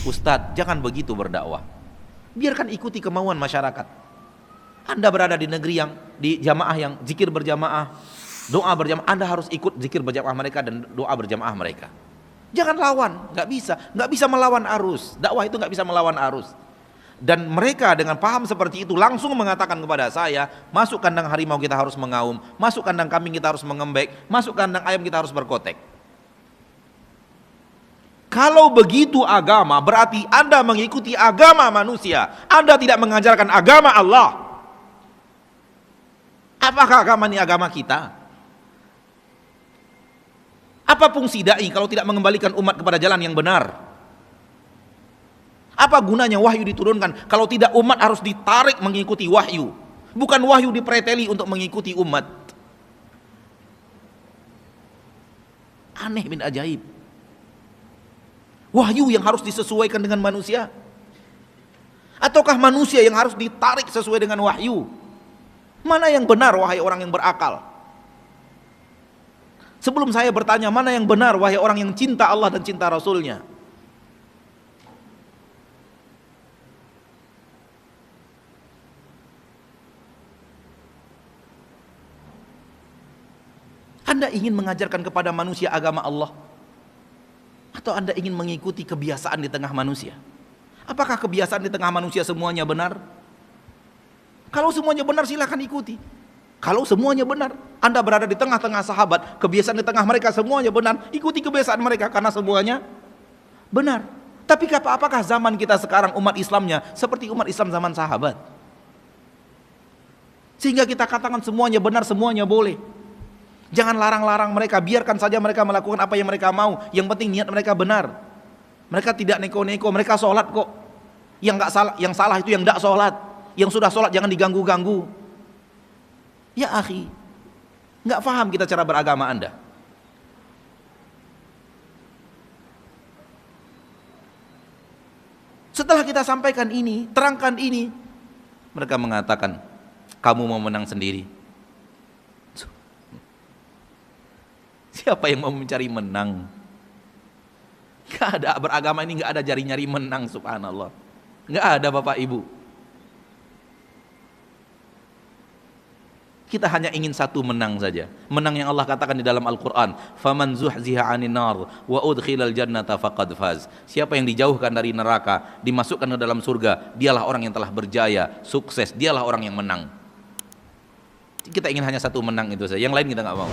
Ustadz, jangan begitu berdakwah. Biarkan ikuti kemauan masyarakat. Anda berada di negeri yang di jamaah yang zikir berjamaah, doa berjamaah, Anda harus ikut zikir berjamaah mereka dan doa berjamaah mereka. Jangan lawan, nggak bisa melawan arus. Dakwah itu nggak bisa melawan arus. Dan mereka dengan paham seperti itu langsung mengatakan kepada saya, masuk kandang harimau kita harus mengaum, masuk kandang kambing kita harus mengembek, masuk kandang ayam kita harus berkotek. Kalau begitu agama, berarti Anda mengikuti agama manusia. Anda tidak mengajarkan agama Allah. Apakah agama ini agama kita? Apa fungsi dai kalau tidak mengembalikan umat kepada jalan yang benar? Apa gunanya wahyu diturunkan kalau tidak umat harus ditarik mengikuti wahyu? Bukan wahyu dipreteli untuk mengikuti umat. Aneh bin ajaib. Wahyu yang harus disesuaikan dengan manusia? Ataukah manusia yang harus ditarik sesuai dengan wahyu? Mana yang benar wahai orang yang berakal? Sebelum saya bertanya mana yang benar wahai orang yang cinta Allah dan cinta Rasulnya, Anda ingin mengajarkan kepada manusia agama Allah? Atau Anda ingin mengikuti kebiasaan di tengah manusia? Apakah kebiasaan di tengah manusia semuanya benar? Kalau semuanya benar silakan ikuti. Kalau semuanya benar, Anda berada di tengah-tengah sahabat, kebiasaan di tengah mereka semuanya benar, ikuti kebiasaan mereka karena semuanya benar. Tapi apakah zaman kita sekarang umat Islamnya seperti umat Islam zaman sahabat? Sehingga kita katakan semuanya benar, semuanya boleh. Jangan larang-larang mereka, biarkan saja mereka melakukan apa yang mereka mau. Yang penting niat mereka benar. Mereka tidak neko-neko, mereka sholat kok. Yang nggak salah, yang salah itu yang tidak sholat. Yang sudah sholat jangan diganggu-ganggu. Ya akhi, nggak paham kita cara beragama Anda. Setelah kita sampaikan ini, terangkan ini, mereka mengatakan, kamu mau menang sendiri. Siapa yang mau mencari menang? Gak ada, beragama ini gak ada nyari menang, subhanallah. Gak ada Bapak Ibu. Kita hanya ingin satu menang saja. Menang yang Allah katakan di dalam Al-Quran, faman zuhziha 'anil nar wa udkhilal jannata faqad faz. Siapa yang dijauhkan dari neraka, dimasukkan ke dalam surga, dialah orang yang telah berjaya, sukses, dialah orang yang menang. Kita ingin hanya satu menang itu saja, yang lain kita gak mau.